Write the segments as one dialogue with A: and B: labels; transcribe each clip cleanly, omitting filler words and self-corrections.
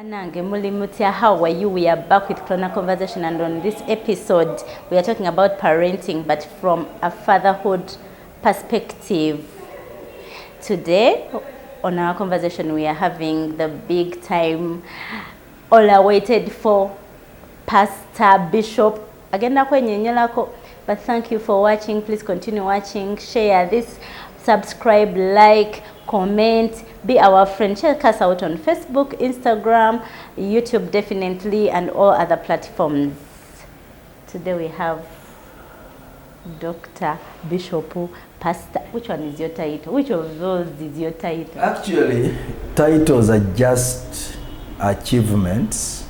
A: How are you? We are back with KLONA Conversation, and on this episode we are talking about parenting, but from a fatherhood perspective. Today on our conversation we are having the big time, all awaited for Pastor Bishop agenda kwenyenyelako. But thank you for watching. Please continue watching, share this, subscribe, like, comment, be our friend. Check us out on Facebook, Instagram, YouTube definitely, and all other platforms. Today we have Dr. Bishop, Pastor. Which one is your title? Which of those is your title?
B: Actually, titles are just achievements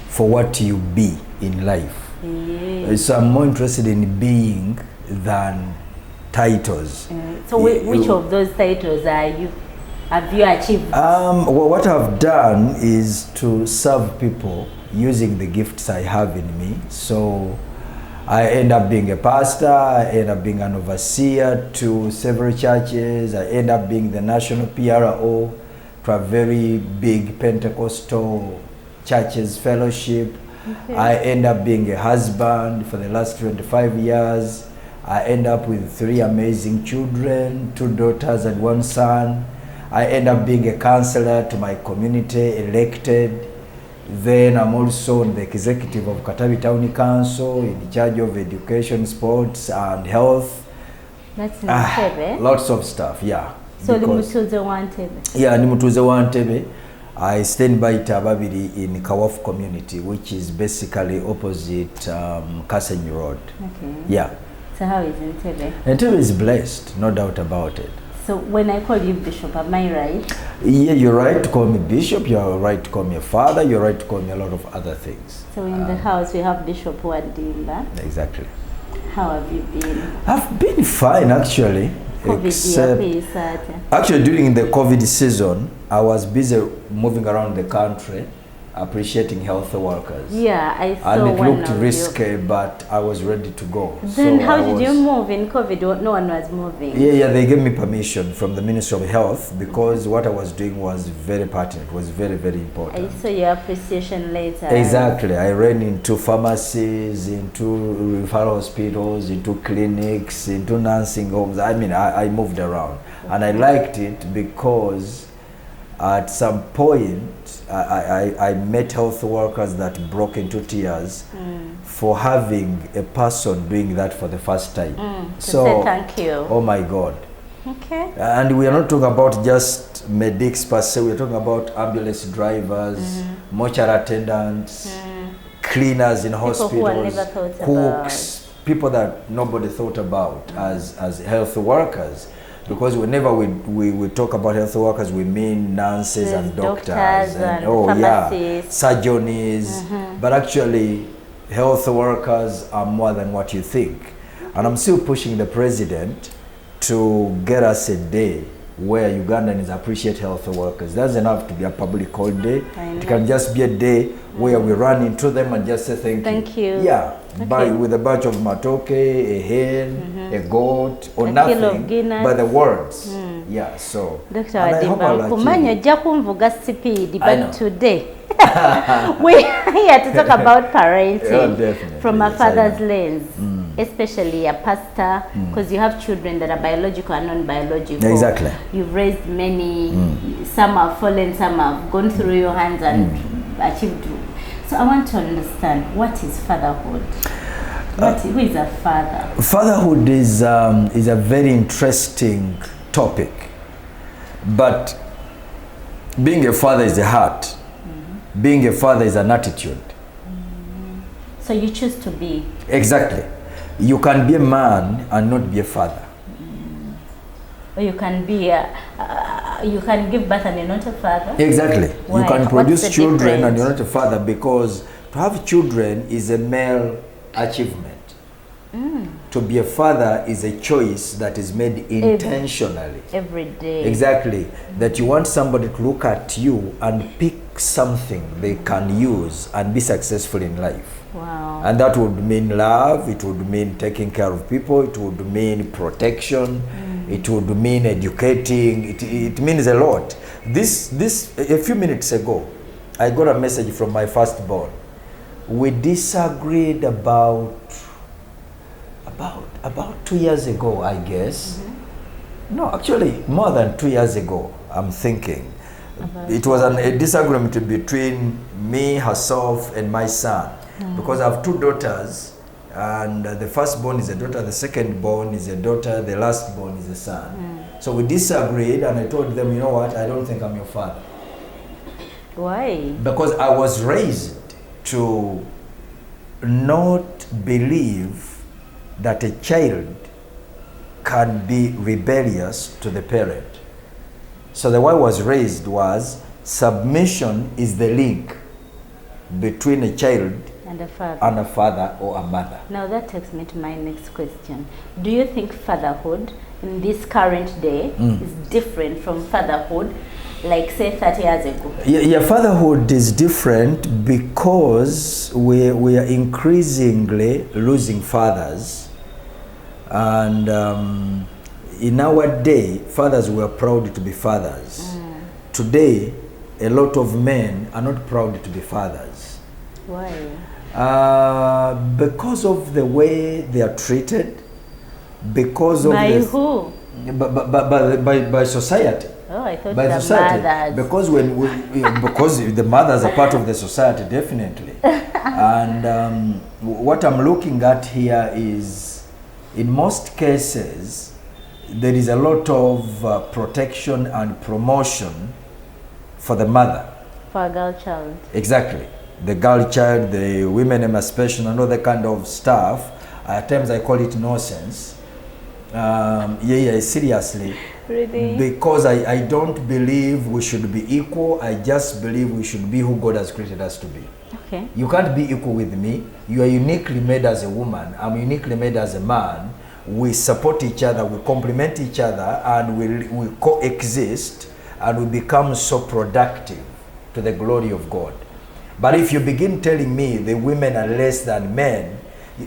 B: for what you be in life.
A: Yes.
B: So I'm more interested in being than titles.
A: So which of those titles have you achieved?
B: Well, what I've done is to serve people using the gifts I have in me. So I end up being a pastor, I end up being an overseer to several churches, I end up being the national PRO to a very big Pentecostal churches fellowship. Okay. I end up being a husband for the last 25 years. I end up with 3 amazing children, 2 daughters and 1 son. I end up being a counselor to my community, elected. Then I'm also the executive of Katabi Town Council, in charge of education, sports and health.
A: That's Ntebe.
B: Lots of stuff, yeah.
A: So Nimutuze wa Ntebe.
B: Yeah, Nimutuze wa Ntebe. I stand by Tababiri in Kawaf community, which is basically opposite Kasenyi Road. Okay. Yeah.
A: So how is Ntebe?
B: Ntebe is blessed, no doubt about it.
A: So when I call you Bishop, am I right?
B: Yeah, you're right to call me Bishop, you're right to call me a father, you're right to call me a lot of other things.
A: So in the house we have Bishop Wadimba.
B: Exactly.
A: How have you been?
B: I've been fine actually. Actually during the COVID season, I was busy moving around the country, appreciating health workers.
A: Yeah, I saw
B: and it
A: one
B: looked
A: of
B: risky,
A: you.
B: but I was ready to go.
A: Then so how did you move in COVID? No one was moving.
B: Yeah, they gave me permission from the Ministry of Health because what I was doing was very pertinent, was very, very important.
A: I saw your appreciation later.
B: Exactly. I ran into pharmacies, into referral hospitals, into clinics, into nursing homes. I mean, I moved around. Okay. And I liked it because at some point, I met health workers that broke into tears for having a person doing that for the first time.
A: So say thank you.
B: Oh my God.
A: Okay.
B: And we are not talking about just medics per se, we are talking about ambulance drivers, mortuary attendants, cleaners in hospitals, cooks, people that nobody thought about as health workers. Because whenever we talk about health workers, we mean nurses and doctors and surgeons. But actually, health workers are more than what you think. And I'm still pushing the president to get us a day where Ugandans appreciate health workers. It doesn't have to be a public holiday. It can just be a day where we run into them and just say thank you. Yeah, okay. With a bunch of matoke, a hen, a goat, or nothing but the words. Yeah, so.
A: Dr. Wadimba, kumanya jakumvuga speed, but today we are here to talk about parenting from a father's lens. Especially a pastor, because you have children that are biological and non-biological.
B: Exactly.
A: You've raised many, some have fallen, some have gone through your hands and achieved. So I want to understand, what is fatherhood? Who is a father?
B: Fatherhood is a very interesting topic. But being a father is a heart. Being a father is an attitude.
A: So you choose to be.
B: Exactly. You can be a man and not be a father.
A: Or you can be you can give birth and you're not a father.
B: Exactly.
A: Why?
B: You can produce children
A: difference?
B: And you're not a father, because to have children is a male achievement. To be a father is a choice that is made intentionally.
A: Every day.
B: Exactly. That you want somebody to look at you and pick something they can use and be successful in life.
A: Wow.
B: And that would mean love, it would mean taking care of people, it would mean protection, it would mean educating, it means a lot. A few minutes ago, I got a message from my firstborn. We disagreed about 2 years ago, I guess. No, actually more than 2 years ago, I'm thinking. It was a disagreement between me, herself, and my son. Because I have 2 daughters, and the firstborn is a daughter, the secondborn is a daughter, the lastborn is a son. So we disagreed, and I told them, you know what, I don't think I'm your father.
A: Why?
B: Because I was raised to not believe that a child can be rebellious to the parent. So the way I was raised was submission is the link between a child
A: And a father.
B: and a father or a mother.
A: Now that takes me to my next question. Do you think fatherhood in this current day is different from fatherhood, like say 30 years ago?
B: Yeah, fatherhood is different because we are increasingly losing fathers. And in our day, fathers were proud to be fathers. Today, a lot of men are not proud to be fathers.
A: Why?
B: Because of the way they are treated, because of
A: By who?
B: by society.
A: Oh, I thought
B: By
A: the
B: society,
A: mothers.
B: because because the mothers are part of the society, definitely. And what I'm looking at here is, in most cases, there is a lot of protection and promotion for the mother.
A: For a girl child.
B: Exactly. The girl child, the women emancipation, and all that kind of stuff. At times I call it nonsense. Seriously.
A: Really?
B: Because I don't believe we should be equal. I just believe we should be who God has created us to be.
A: Okay.
B: You can't be equal with me. You are uniquely made as a woman. I'm uniquely made as a man. We support each other, we complement each other, and we coexist, and we become so productive to the glory of God. But if you begin telling me the women are less than men,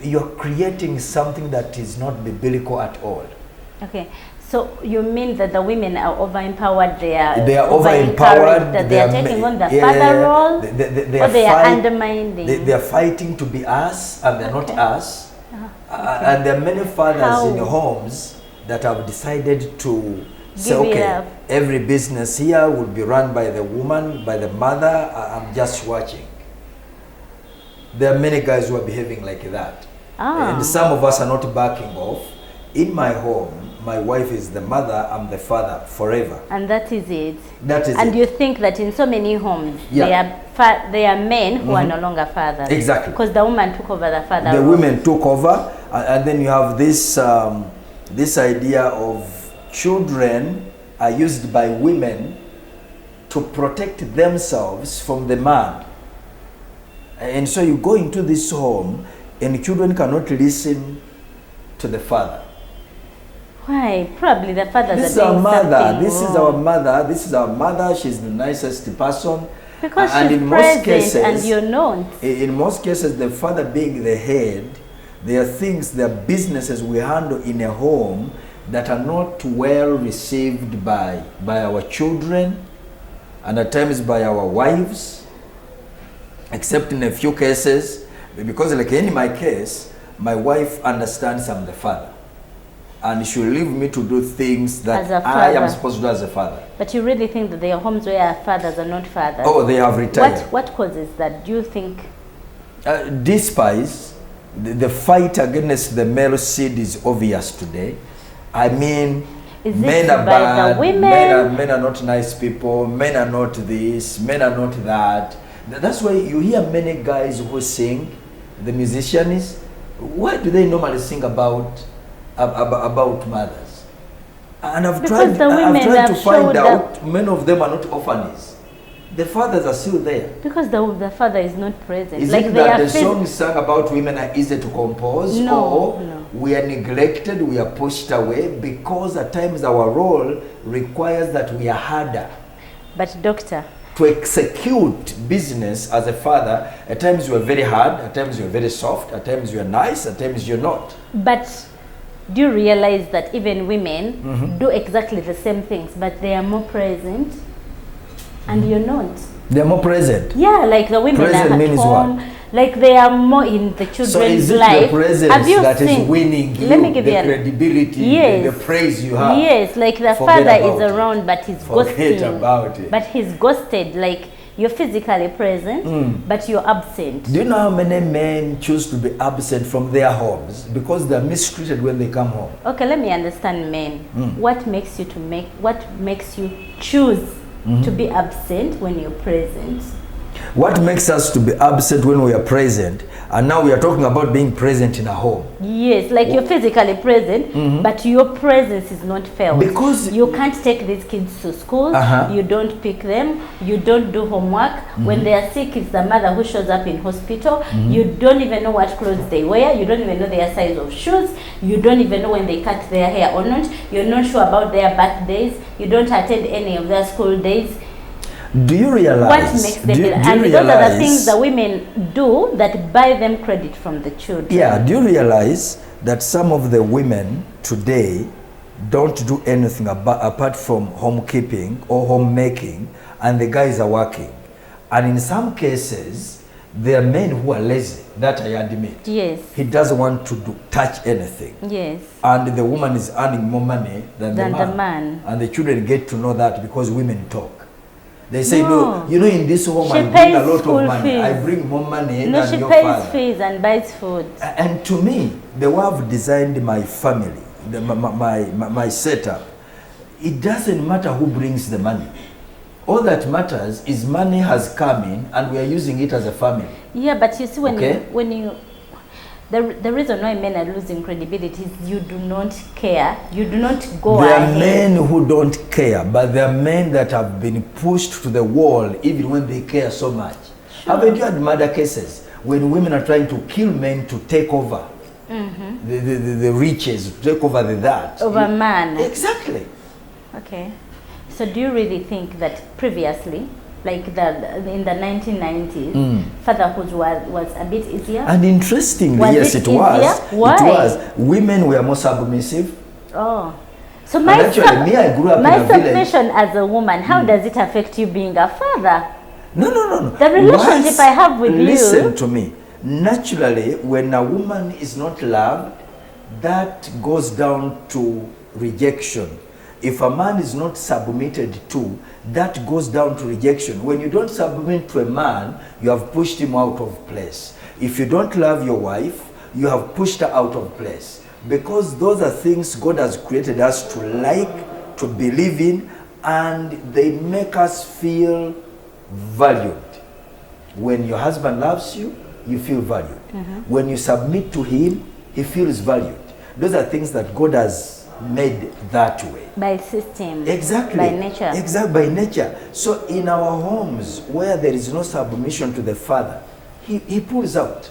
B: you're creating something that is not biblical at all.
A: Okay. So you mean that the women are over-empowered, they are
B: over-empowered,
A: that they are taking on the father role, or they are undermining?
B: They are fighting to be us, and they're not us. And there are many fathers in homes that have decided to say, okay, every business here will be run by the woman, by the mother, I'm just watching. There are many guys who are behaving like that. And some of us are not backing off. In my home, my wife is the mother, I'm the father forever.
A: And that is it.
B: That is
A: and
B: it.
A: You think that in so many homes, they are men who are no longer fathers.
B: Exactly.
A: Because the woman took over the father
B: The
A: role.
B: women took over, and then you have this, this idea of children are used by women to protect themselves from the man. And so you go into this home, and children cannot listen to the father.
A: Why? Probably the fathers
B: This is
A: are doing
B: our mother.
A: something
B: This
A: wrong.
B: is our mother. This is our mother. She's the nicest person.
A: Because
B: And
A: she's
B: in most
A: present
B: cases,
A: and you're not.
B: In most cases, the father being the head, there are things, there are businesses we handle in a home that are not well received by our children, and at times by our wives, except in a few cases, because like in my case, my wife understands I'm the father, and she will leave me to do things that I am supposed to do as a father.
A: But you really think that there are homes where fathers are not fathers?
B: Oh, they have retired.
A: What causes that? Do you think?
B: Despise, the fight against the male seed is obvious today. I mean, men are bad, men are not nice people, men are not this, men are not that. That's why you hear many guys who sing, the musicians, why do they normally sing about mothers? And I've tried to find out, many of them are not orphans. The fathers are still there.
A: Because the father is not present.
B: Is it that the songs sung about women are easy to compose?
A: No,
B: no. We are neglected, we are pushed away, because at times our role requires that we are harder.
A: But doctor,
B: to execute business as a father, at times you are very hard, at times you are very soft, at times you are nice, at times you're not.
A: But do you realize that even women do exactly the same things, but they are more present? and you're not.
B: They're more present.
A: Yeah, like the women
B: Present
A: are at
B: means
A: home.
B: what?
A: Like they are more in the children's
B: So is it
A: life.
B: the presence
A: Have you
B: that
A: seen?
B: is winning you
A: Let me give
B: the
A: you
B: credibility,
A: Yes.
B: the praise you have?
A: Yes, like the
B: Forget
A: father
B: about
A: is
B: it.
A: around, but he's
B: Forget
A: ghosting.
B: about it.
A: But he's ghosted. Like you're physically present, but you're absent.
B: Do you know how many men choose to be absent from their homes because they're mistreated when they come home?
A: Okay, let me understand men. What makes you choose to be absent when you're present?
B: What makes us to be absent when we are present? And now we are talking about being present in a home.
A: Yes, like you're physically present, but your presence is not felt.
B: Because
A: you can't take these kids to school, you don't pick them, you don't do homework. When they are sick, it's the mother who shows up in hospital. You don't even know what clothes they wear, you don't even know their size of shoes, you don't even know when they cut their hair or not, you're not sure about their birthdays, you don't attend any of their school days.
B: Do you realize?
A: What makes them feel? And those are the things the women do that buy them credit from the children.
B: Yeah, do you realize that some of the women today don't do anything apart from homekeeping or homemaking, and the guys are working? And in some cases, there are men who are lazy, that I admit.
A: Yes.
B: He doesn't want to touch anything.
A: Yes.
B: And the woman is earning more money than the man. And the children get to know that because women talk. They say, no, you know, in this home I bring a lot of money.
A: Fees.
B: I bring more money
A: no,
B: than
A: she
B: your
A: pays
B: father.
A: fees and buys food.
B: And to me, the way I've designed my family, my setup, it doesn't matter who brings the money. All that matters is money has come in and we are using it as a family.
A: Yeah, but you see, the reason why men are losing credibility is you do not care. You do not go
B: There
A: ahead.
B: are men who don't care, but there are men that have been pushed to the wall even when they care so much.
A: Sure.
B: Haven't you had murder cases when women are trying to kill men to take over the riches, to take over that?
A: Over man.
B: Exactly.
A: Okay. So do you really think that previously, like in the 1990s, fatherhood was a bit easier?
B: And interestingly, yes, it was.
A: Why?
B: It was. Women were more submissive.
A: Oh. So my
B: I grew up in a village.
A: submission as a woman, how does it affect you being a father?
B: No.
A: The relationship I have with
B: Listen to me. Naturally, when a woman is not loved, that goes down to rejection. If a man is not submitted to, that goes down to rejection. When you don't submit to a man, you have pushed him out of place. If you don't love your wife, you have pushed her out of place. Because those are things God has created us to like, to believe in, and they make us feel valued. When your husband loves you, you feel valued. When you submit to him, he feels valued. Those are things that God has made that way.
A: By system.
B: Exactly.
A: By nature.
B: Exactly, by nature. So in our homes where there is no submission to the father, he pulls out.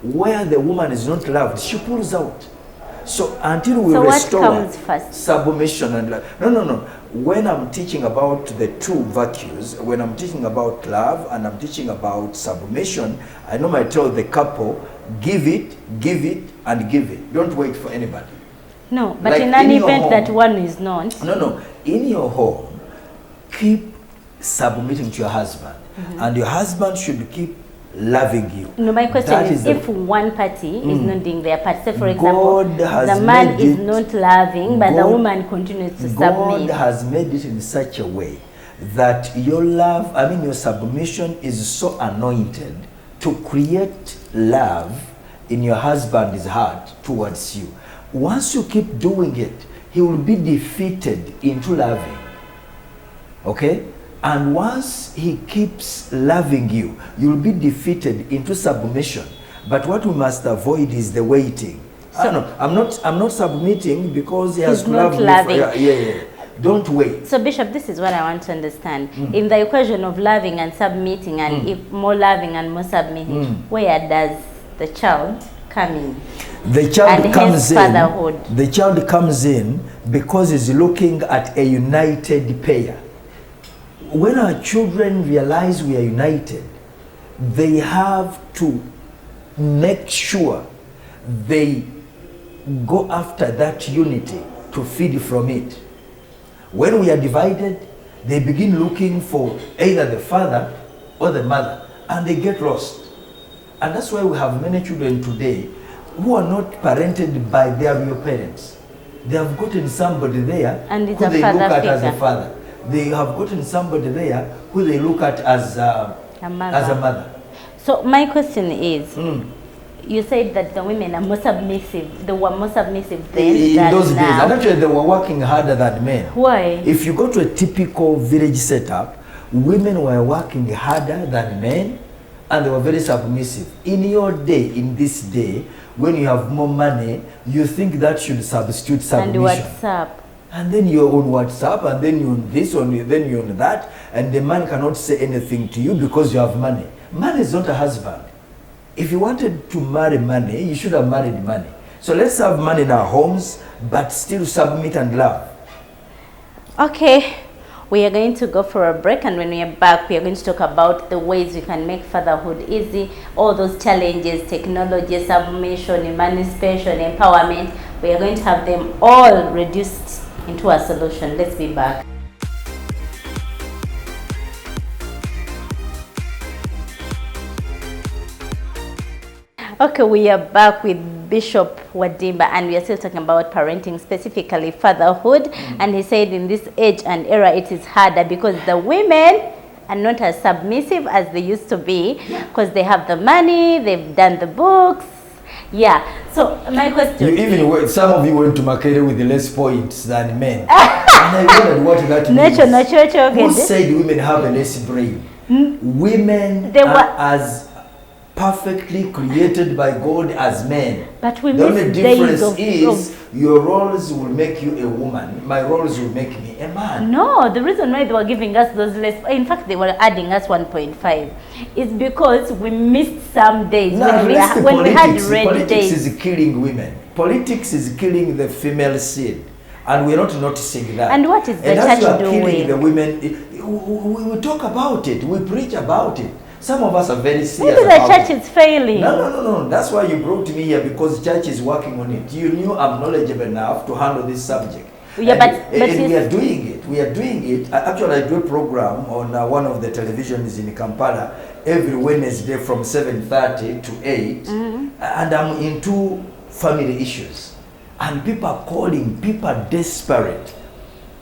B: Where the woman is not loved, she pulls out. So until we restore
A: what comes first?
B: Submission and love. No. When I'm teaching about the two virtues, when I'm teaching about love and I'm teaching about submission, I normally tell the couple, give it, and give it. Don't wait for anybody.
A: No, but
B: Like
A: in an event
B: home,
A: that one is not.
B: No. In your home, keep submitting to your husband. And your husband should keep loving you.
A: No, my question is if one party is not doing their part, say for example, the man is not loving, but the woman continues to submit.
B: God has made it in such a way that your love, your submission is so anointed to create love in your husband's heart towards you. Once you keep doing it, he will be defeated into loving. Okay? And once he keeps loving you, you will be defeated into submission. But what we must avoid is the waiting. So, I'm not submitting because he has to love me. Yeah. Don't wait.
A: So Bishop, this is what I want to understand. In the equation of loving and submitting, and if more loving and more submitting, where does the child come in?
B: The child comes in.
A: Fatherhood.
B: The child comes in because he's looking at a united pair. When our children realize we are united, they have to make sure they go after that unity to feed from it. When we are divided, They begin looking for either the father or the mother, and they get lost. And that's why we have many children today who are not parented by their real parents. They have gotten somebody there
A: And it's
B: who
A: a
B: they look
A: father
B: at as a
A: figure.
B: father. They have gotten somebody there who they look at as a mother.
A: So my question is, you said that the women are more submissive. They were more submissive then
B: In
A: than
B: those days,
A: now.
B: and actually they were working harder than men.
A: Why?
B: If you go to a typical village setup, women were working harder than men, and they were very submissive. In your day, in this day, when you have more money, you think that should substitute submission.
A: And WhatsApp.
B: And then you're on WhatsApp, and then you're on this, then you're on that, and the man cannot say anything to you because you have money. Money is not a husband. If you wanted to marry money, you should have married money. So let's have money in our homes, but still submit and love.
A: Okay, we are going to go for a break, and when we are back, we are going to talk about the ways we can make fatherhood easy, all those challenges, technology, submission, emancipation, empowerment. We are going to have them all reduced into a solution. Let's be back. Okay, we are back with Bishop Wadimba, and we are still talking about parenting, specifically fatherhood. And he said in this age and era it is harder because the women are not as submissive as they used to be, because they have the money, they've done the books. Yeah. So my question,
B: Some of you went to Makere with less points than men. And I wondered what that means. Who said women have a less brain? Women are as perfectly created by God as men.
A: But we
B: the only difference is
A: of
B: your roles will make you a woman. My roles will make me a man.
A: No, the reason why they were giving us those less, in fact, they were adding us 1.5, is because we missed some days when we had red days.
B: Politics is killing women. Politics is killing the female seed, and we're not noticing that.
A: And what is the church doing?
B: Killing the women. We talk about it. We preach about it. Some of us are very serious.
A: Maybe the church is failing.
B: No. That's why you brought me here, because church is working on it. You knew I'm knowledgeable enough to handle this subject.
A: Yeah, but
B: we are doing it. We are doing it. Actually, I do a program on one of the televisions in Kampala every Wednesday from 7:30 to 8, and I'm into family issues. And people are calling. People are desperate.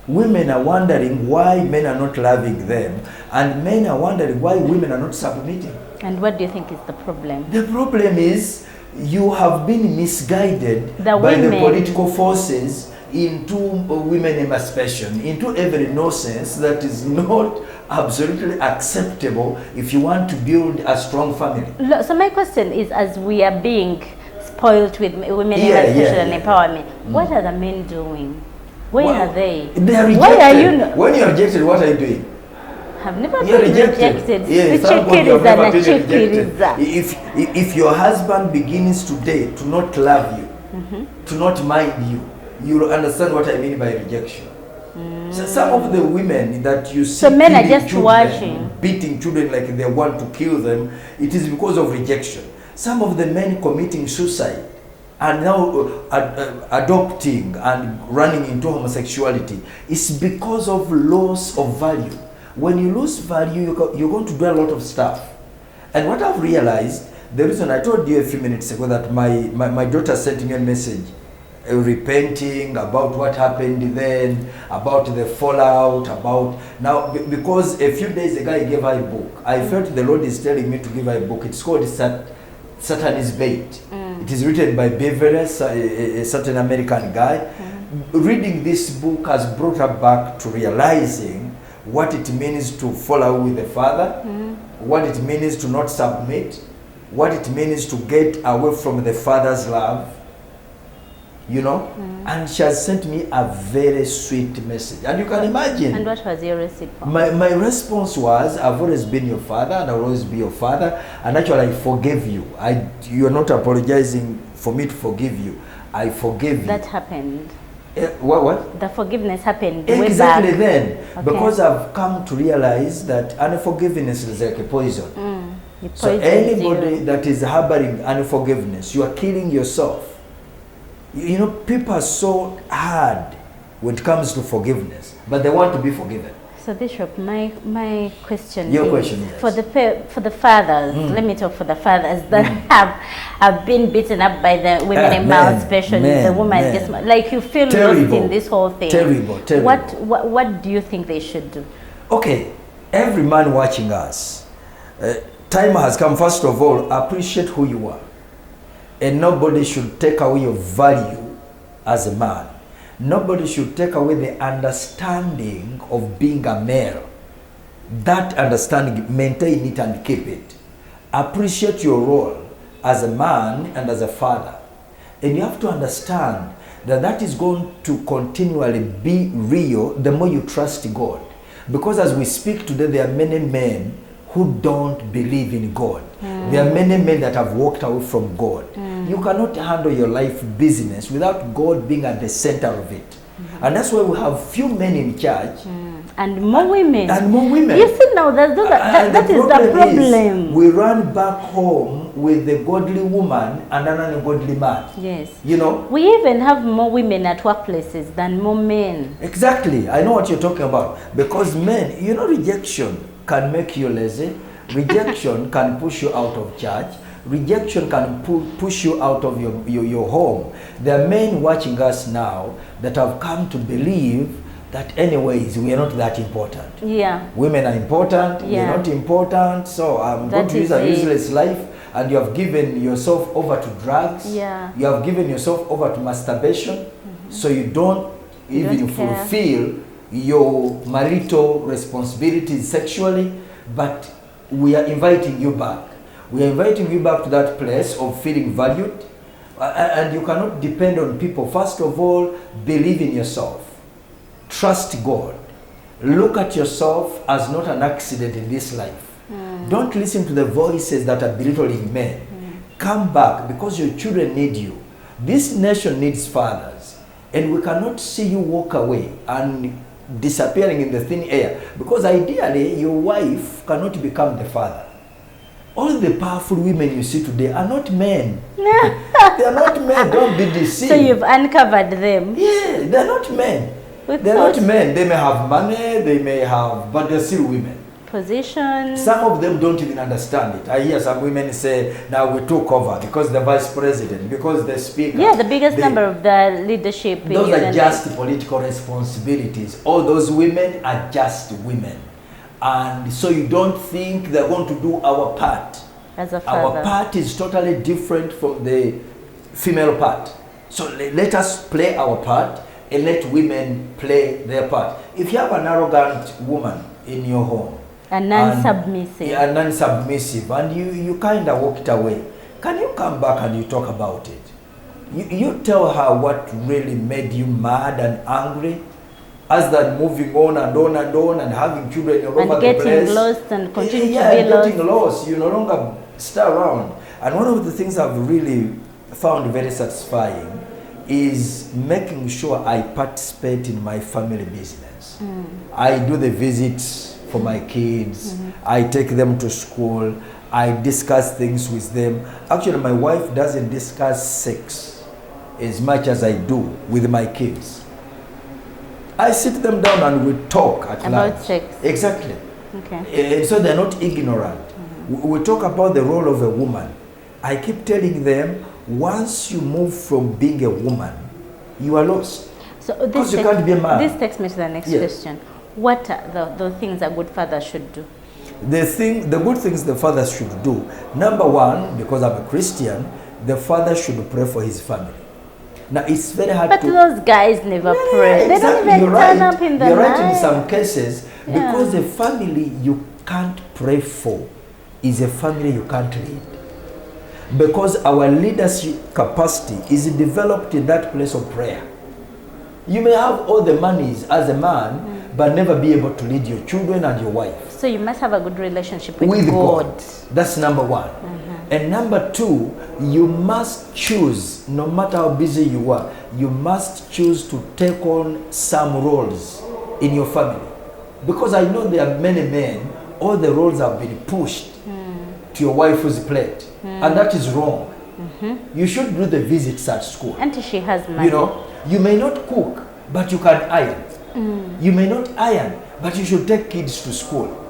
B: Women are wondering why men are not loving them, and men are wondering why women are not submitting.
A: And what do you think is the problem?
B: The problem is you have been misguided by the political forces into women emancipation, into every nonsense that is not absolutely acceptable if you want to build a strong family.
A: So my question is, as we are being spoiled with women emancipation and empowerment, what are the men doing? Where are they?
B: They are rejected.
A: Why are you
B: when you are rejected, what are you doing?
A: I've never been rejected.
B: If your husband begins today to not love you, to not mind you, you will understand what I mean by rejection. So some of the women that you see,
A: so men are just watching,
B: beating children like they want to kill them, it is because of rejection. Some of the men committing suicide and now adopting and running into homosexuality is because of loss of value. When you lose value, you're going to do a lot of stuff. And what I've realized, the reason I told you a few minutes ago that my daughter sent me a message repenting about what happened then, about the fallout, about now, because a few days ago I gave her a book. I felt the Lord is telling me to give her a book. It's called Satan is Bait. It is written by Beverly, a certain American guy. Reading this book has brought her back to realizing what it means to follow with the Father, what it means to not submit, what it means to get away from the Father's love, you know. And she has sent me a very sweet message. And you can imagine.
A: And what was your response?
B: My response was, I've always been your father and I'll always be your father. And actually, I forgave you. You are not apologizing for me to forgive you. I forgave you.
A: That happened.
B: What?
A: The forgiveness happened
B: exactly
A: way back.
B: Then.
A: Okay.
B: Because I've come to realize that unforgiveness is like a poison. So anybody that is harboring unforgiveness, you are killing yourself. You know, people are so hard when it comes to forgiveness, but they want to be forgiven.
A: So Bishop, my question
B: Your
A: is,
B: question, yes.
A: for the fathers, let me talk for the fathers that have been beaten up by the women in malnutrition. The woman gets like you feel lost in this whole thing.
B: Terrible.
A: What do you think they should do?
B: Okay, every man watching us, time has come. First of all, appreciate who you are, and nobody should take away your value as a man. Nobody should take away the understanding of being a male. That understanding, maintain it and keep it. Appreciate your role as a man and as a father. And you have to understand that that is going to continually be real the more you trust God. Because as we speak today, there are many men who don't believe in God. There are many men that have walked away from God. You cannot handle your life business without God being at the center of it. And that's why we have few men in church.
A: And more women.
B: And more women.
A: You see now, that is the problem.
B: We run back home with the godly woman and an ungodly man.
A: Yes.
B: You know?
A: We even have more women at workplaces than more men.
B: Exactly. I know what you're talking about. Because men, you know, rejection can make you lazy. Rejection can push you out of church. Rejection can push you out of your home. There are men watching us now that have come to believe that anyways, we are not that important.
A: Yeah.
B: Women are important, you're not important, so I'm going to use a useless life, and you have given yourself over to drugs.
A: Yeah.
B: You have given yourself over to masturbation, so you don't even fulfill your marital responsibilities sexually, but we are inviting you back. We are inviting you back to that place of feeling valued, and you cannot depend on people. First of all, believe in yourself. Trust God. Look at yourself as not an accident in this life. Don't listen to the voices that are belittling men. Come back, because your children need you. This nation needs fathers, and we cannot see you walk away and disappearing in the thin air, because ideally your wife cannot become the father. All the powerful women you see today are not men. They are not men. Don't be deceived.
A: So you've uncovered them.
B: Yeah, they're not men. They're not men. They may have money, they may have, but they're still women.
A: Position.
B: Some of them don't even understand it. I hear some women say, now we took over because the vice president, because the speaker.
A: Yeah, the biggest number of the leadership.
B: Those are just political responsibilities. All those women are just women. And so you don't think they're going to do our part.
A: As a father.
B: Our part is totally different from the female part. So let us play our part and let women play their part. If you have an arrogant woman in your home,
A: and non-submissive.
B: And non-submissive, and you kind of walked away, can you come back and you talk about it? You tell her what really made you mad and angry, as than moving on and on and on and having children all over the place.
A: And getting lost and continue to be lost.
B: Getting lost. You no longer stay around. And one of the things I've really found very satisfying is making sure I participate in my family business. I do the visits for my kids. I take them to school. I discuss things with them. Actually, my wife doesn't discuss sex as much as I do with my kids. I sit them down and we talk at
A: about
B: lunch.
A: sex.
B: Exactly.
A: Okay.
B: So they're not ignorant. We talk about the role of a woman. I keep telling them, once you move from being a woman, you are lost.
A: So
B: because you can't be a man.
A: This takes me to the next question. What are the things a good father should do?
B: The good things the father should do. Number one, because I'm a Christian, the father should pray for his family. Now it's very hard
A: but those guys never pray. They don't even turn up in the night.
B: You're right in some cases, because a family you can't pray for is a family you can't lead. Because our leadership capacity is developed in that place of prayer. You may have all the monies as a man, but never be able to lead your children and your wife.
A: So you must have a good relationship with God.
B: That's number one. And number two, you must choose, no matter how busy you are, you must choose to take on some roles in your family. Because I know there are many men, all the roles have been pushed to your wife's plate. And that is wrong. You should do the visits at school.
A: Until she has money.
B: You know, you may not cook, but you can iron. You may not iron, But you should take kids to school.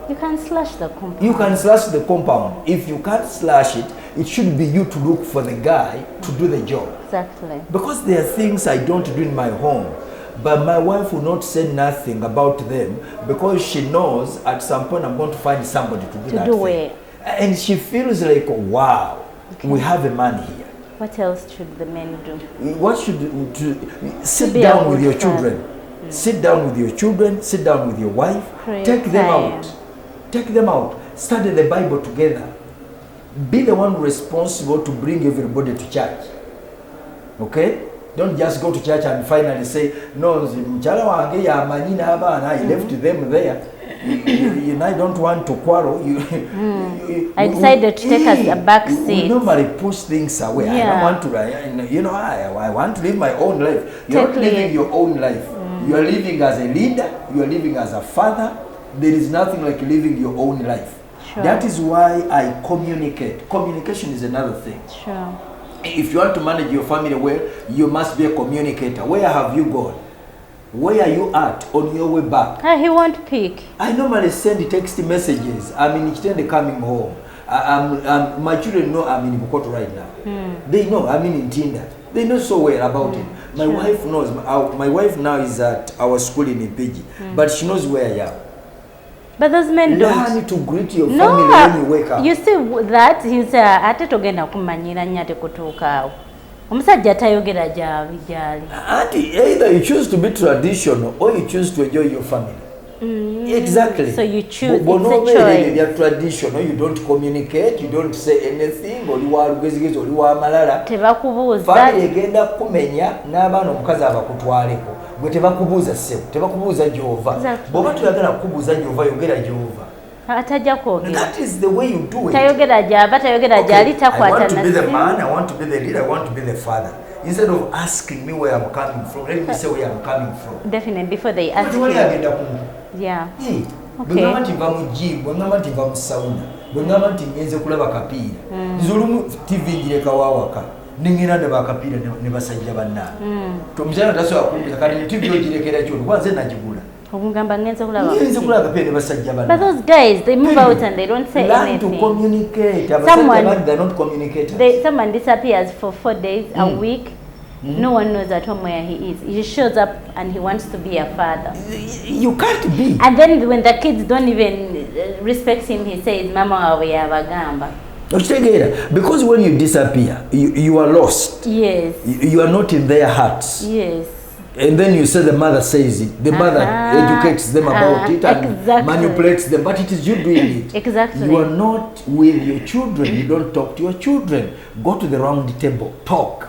A: You can slash the compound.
B: You can slash the compound. If you can't slash it, it should be you to look for the guy to do the job.
A: Exactly.
B: Because there are things I don't do in my home, but my wife will not say nothing about them because she knows at some point I'm going to find somebody to do that thing. And she feels like, wow, we have a man here.
A: What else should the men do?
B: What should sit down with your children. Sit down with your children, sit down with your wife, take them out. Take them out, study the Bible together. Be the one responsible to bring everybody to church. Okay? Don't just go to church and finally say, no, I left them there. I don't want to quarrel.
A: I decided to take us a back seat.
B: We normally push things away. I don't want to, I want to live my own life. You're not living your own life. You are living as a leader. You are living as a father. There is nothing like living your own life. Sure. That is why I communicate. Communication is another thing.
A: Sure.
B: If you want to manage your family well, you must be a communicator. Where have you gone? Where are you at on your way back?
A: He won't pick.
B: I normally send text messages. I'm in Kitende coming home. My children know I'm in Bukoto right now. They know I'm in Tinda. They know so well about it. My wife knows. My wife now is at our school in Ipiji, but she knows where I am.
A: But those men don't.
B: Learn to greet your family when you wake up.
A: You see that he's ate togenda kumanyira nyate kutuuka. Omusajja tayogera jabi jali. Auntie,
B: either you choose to be traditional or you choose to enjoy your family. Exactly.
A: So you choose. It's
B: a choice. You are traditional. You don't communicate. You don't say anything. Family egenda kumenya n'abaana omukazi abakutwaleko. Gwe tebakubuuza ssebo, tebakubuuza gy'ova. Bw'oba toyagala kukubuuza gy'ova, yogera gy'ova.
A: Atajja kwogera.
B: That is the way you do it.
A: Tayogera gy'ava, tayogera gy'ali takwata na ssimu.
B: I want to be the man, I want to be the leader, I want to be the father. Instead of asking me where I'm coming from, let me say where I'm coming from.
A: Definitely, before they ask you. Yeah.
B: Hey, okay. Bwe ngamba nti nva mu gym, bwe ngamba nti nva mu sauna, bwe ngamba nti ngenze kulaba kapiira. Nzulumu TV ngireka wawaka. Ningina ne bakapiira ne basajja banna. Tomuzana tasobola kumbuza kali ne TV ogirekera kyo, kwanze najigula.
A: Ogamba ngenze kulaba.
B: Ngenze kulaba kapiira ne basajja banna.
A: But those guys, they move out and they don't say anything.
B: Learn to communicate. Someone, they're not communicators.
A: Someone disappears for 4 days, a week. No one knows at home where he is. He shows up and he wants to be a father.
B: You can't be.
A: And then when the kids don't even respect him, he says, Mama, we have a gamba.
B: Because when you disappear, you are lost.
A: Yes.
B: You are not in their hearts.
A: Yes.
B: And then you say the mother says it. The mother educates them about it and manipulates them. But it is you doing it.
A: Exactly.
B: You are not with your children. You don't talk to your children. Go to the round table. Talk.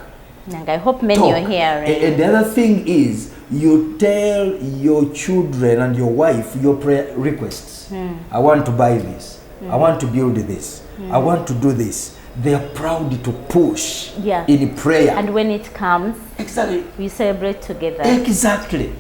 A: I hope many are hearing.
B: And the other thing is, you tell your children and your wife your prayer requests. I want to buy this. I want to build this. I want to do this. They are proud to push in prayer.
A: And when it comes,
B: exactly,
A: we celebrate together.
B: Exactly.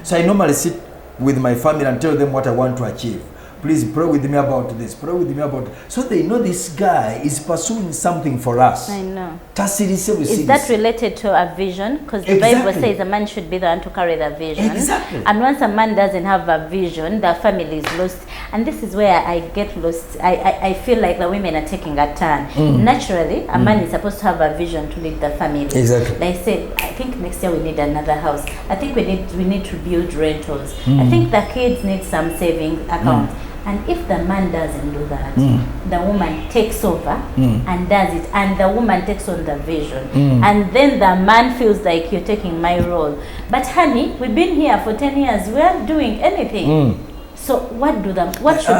B: So I normally sit with my family and tell them what I want to achieve. Please pray with me about this. Pray with me about it. So they know this guy is pursuing something for us.
A: I know.
B: Is
A: that related to a vision? Because the Bible says a man should be the one to carry the vision.
B: Exactly.
A: And once a man doesn't have a vision, the family is lost. And this is where I get lost. I feel like the women are taking a turn. Naturally, a man is supposed to have a vision to lead the family.
B: Exactly.
A: Like I said, I think next year we need another house. I think we need to build rentals. I think the kids need some savings account. And if the man doesn't do that, the woman takes over and does it, and the woman takes on the vision. And then the man feels like, you're taking my role. But honey, we've been here for 10 years, we aren't doing anything. So what should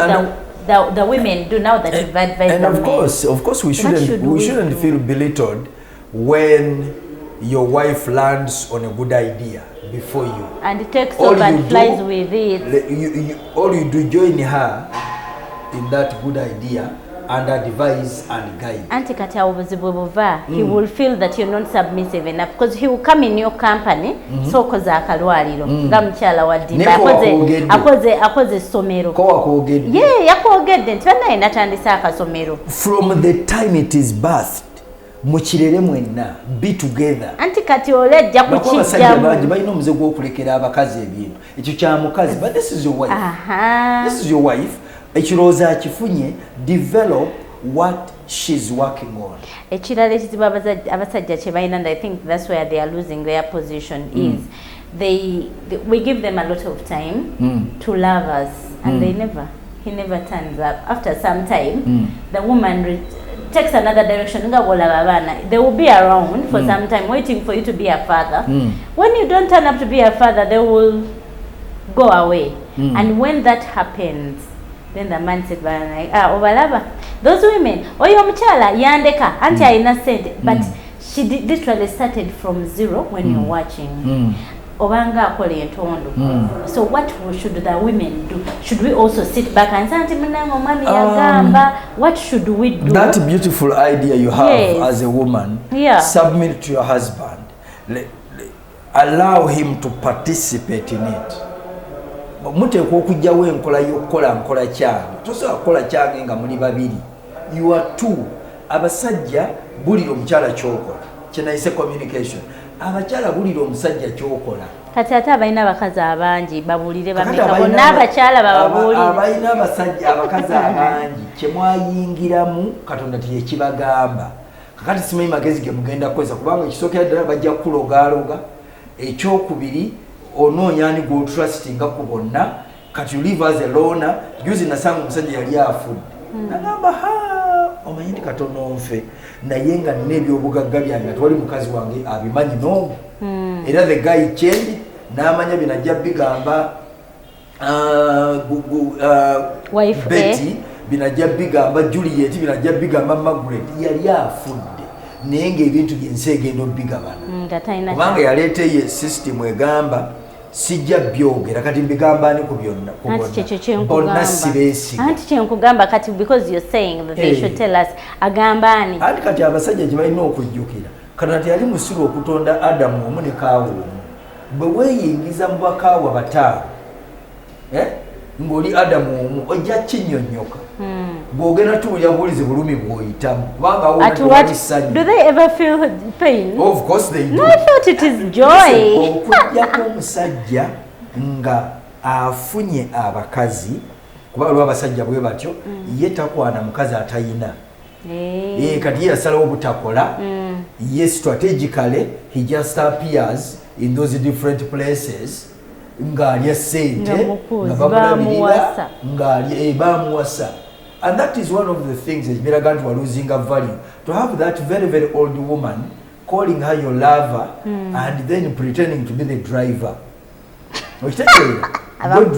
A: the women do now that you've advised them?
B: And of course we shouldn't feel belittled when your wife lands on a good idea before you.
A: And it takes over and flies with it.
B: All you do, join her in that good idea and advise and guide.
A: Auntie Kata he will feel that you're not submissive enough because he will come in your company. So koza akalwaliro nga mchala wa dimba akoze somero. Yeah, yakwogedde nti bana inatandisa akasomero.
B: From the time it is birthed, mukirere mwenna be together
A: anti kati olejja
B: kukijjamu bangi balina omuze gw'okulekera abakazi ebintu ekyo kya mukazi but this is your wife. This is your wife. Ekirowoozo akifunye develop what she's working on.
A: Ekirala ekizibu abasajja kye balina, and I think that's where they are losing their position is we give them a lot of time to love us and he never turns up. After some time the woman takes another direction. They will be around for some time waiting for you to be a father. When you don't turn up to be a father, they will go away. And when that happens, then the man said, obalaba those women oyo omukyala yandeka anti ayina sente, but she literally started from zero when you're watching. Obanga akole entondo. So what should the women do? Should we also sit back and say munango mami yagamba? What should we do?
B: That beautiful idea you have as a woman, submit to your husband. Allow him to participate in it. Muteekwa okujjawo enkola y'okukola nkola kyange. Tosobola kukola kyange nga muli babiri. You are two. Abasajja bulira omukyala kyokola. Kyenayise communication. Abakyala bulira omusajja kyokola.
A: Kati ate abalina abakazi abangi babulire bameka bonna abakyala babulire.
B: Abalina abasajja abakazi abangi kyemwayingiramu Katonda teyekibagamba. Kakati simanyi magezi ge mugenda kukozesa kubanga ekisookera ddala bajja kukulogaloga. Ekyokubiri onoonya ani gw'otrustinga ku bonna. Kati you live as a loner. Juzi nasanga omusajja yali afudde. Nagamba omanyi nti Katonda onfe naye nga nina ebyobugagga byange tewali mukazi wange abimanyi n'omu. Era the guy changed n'amanya binajja bigamba Betty, binajja bigamba Juliet, binajja bigamba Margaret. Yali afudde naye ng'ebintu byensi egenda obbigabana kubanga yaleeteyo system egamba sijja byogera kati mbigamba ani ku byonna bonna sibeesiga.
A: Anti kyenkugamba kati because you're saying that they should tell us agamba ani.
B: Anti kati abasajja gye balina okujjukira Katonda yali musiru okutonda Adamu omu ne Kaawa omu. Bwe weeyingiza mu bakaawa bataano ng'oli Adamu omu ojja kinnyonnyoka. Bw'ogenda tuwulira buwulize bulumi bw'oyitamu kubanga wali ssanyu.
A: Do they ever feel pain?
B: Of course they do.
A: No, I thought it is joy.
B: Okujjako omusajja nga afunye abakazi kuba waliwo abasajja bwe batyo ye takwana mukazi atayina. Kati ye yasalawo obutakola. Ye strategically he just appears in those different places ng'alya ssente nga bamulabirira ng'alya bamuwasa. And that is one of the things that Miraga are losing a value. To have that very, very old woman calling her your lover and then pretending to be the driver. Good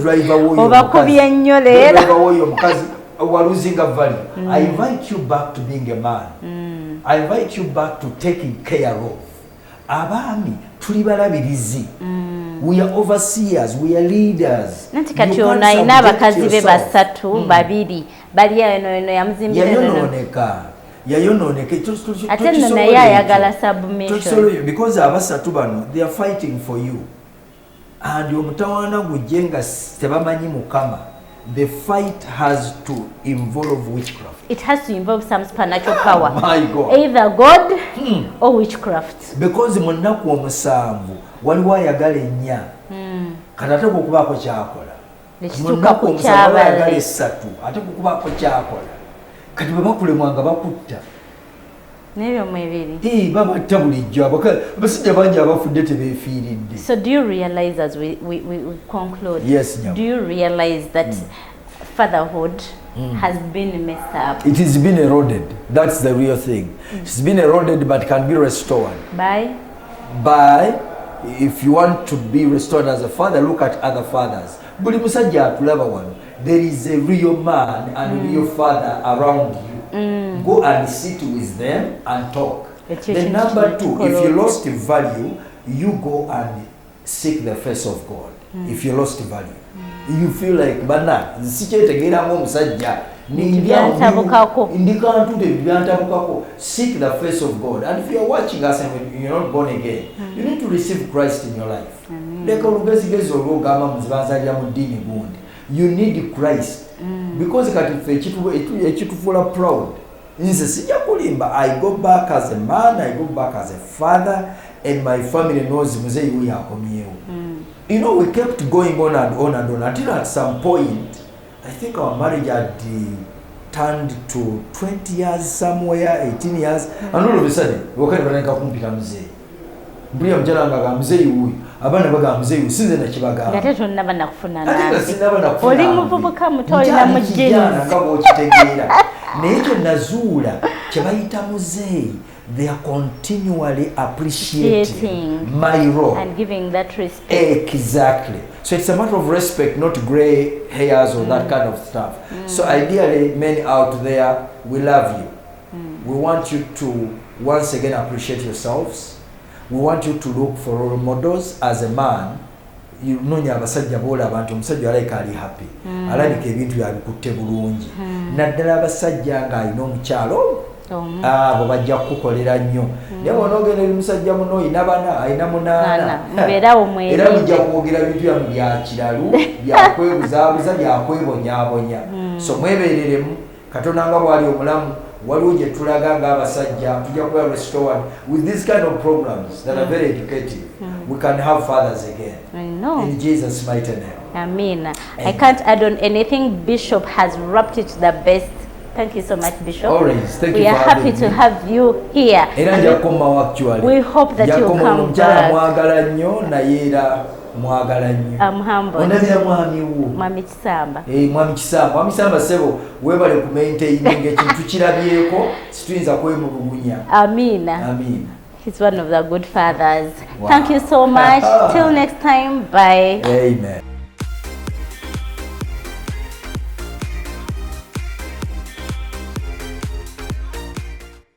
B: driver are losing a value. I invite you back to being a man. I invite you back to taking care of. Abami, tulibalabirizi. We are overseers, we are leaders.
A: Nanti kati ona ina abakazi be basatu babiri bali eno yamuzimbira
B: yayononeka
A: ate nno naye ayagala submission
B: because abasatu bano they are fighting for you and omutawana gujje nga tebamanyi Mukama. The fight has to involve witchcraft.
A: It has to involve some supernatural power.
B: My God.
A: Either God or witchcraft.
B: Because munaku omusanvu waliwo ayagala ennya kati ate kukubaako kyakola. Munaku omusanvu ayagala essatu ate kukubaako kyakola. Kati bwe bakulemwanga bakutta.
A: Nebyo mwebiri.
B: Babatta bulijjo abasajja bangi abafudde tebeefiiridde.
A: So do you realize as we conclude?
B: Yes,
A: do you realize that fatherhood has been messed up?
B: It has been eroded. That's the real thing. It's been eroded but can be restored.
A: By?
B: If you want to be restored as a father, look at other fathers. Buli musajja atulaba wano. There is a real man and a real father around you. Go and sit with them and talk. Then number two, if you lost value, you go and seek the face of God. If you lost value, you feel like bana sikyetegeeramu omusajja seek the face of God. And if you are watching us and you're not born again, you need to receive Christ in your life. You need Christ. Because ekitufuula proud nze sijja kulimba. I go back as a man, I go back as a father, and my family knows muzeyi we yakomyewo. You know, we kept going on and on and on until at some point I think our marriage had turned to 20 years somewhere, 18 years, and all of a sudden wakati baneka kumpita muzeyi mbuya mjalanga ga muzeyi huyu abana baga muzeyi usinze na kibaga
A: ngate tonna bana kufuna nani
B: oli
A: muvubuka mutoli na mujeni
B: ngabo kitegeera nekyo nazuula kyebayita muzeyi. They are continually appreciating my role
A: and giving that respect.
B: Exactly. So it's a matter of respect, not gray hairs or that kind of stuff. So ideally, men out there, we love you. We want you to once again appreciate yourselves. We want you to look for role models as a man. You know, abasajja bola abantu omusajja alayika ali happy. Alabika ebintu yabikutte bulungi. Naddala abasajja nga alina omukyalo abo bajja kukolera nnyo. Naye bw'onoogenda eri musajja muno oyina bana ayina munaana era mujja kwogera bintu byamu bya kiralu byakwebuzaabuza byakwebonyaabonya. So mwebeereremu Katonda nga bw'ali omulamu waliwo gye tulaga ng'abasajja tujja kuba restored with these kind of programs that are very educative. We can have fathers again.
A: I know.
B: In Jesus' mighty name.
A: Amen. I can't add on anything. Bishop has wrapped it the best. Thank you so much, Bishop.
B: Always. Thank
A: we
B: you
A: are
B: for
A: happy
B: having
A: to
B: me.
A: have you here. We hope that you come back. I'm humble. Mwami Kisamba.
B: Mwami Kisamba. Mwami Kisamba sebo webale ku maintain ekintu kirabyeko situinza kwemulugunya.
A: Amina.
B: Amina.
A: He's one of the good fathers. Wow. Thank you so much. Till next time. Bye.
B: Amen.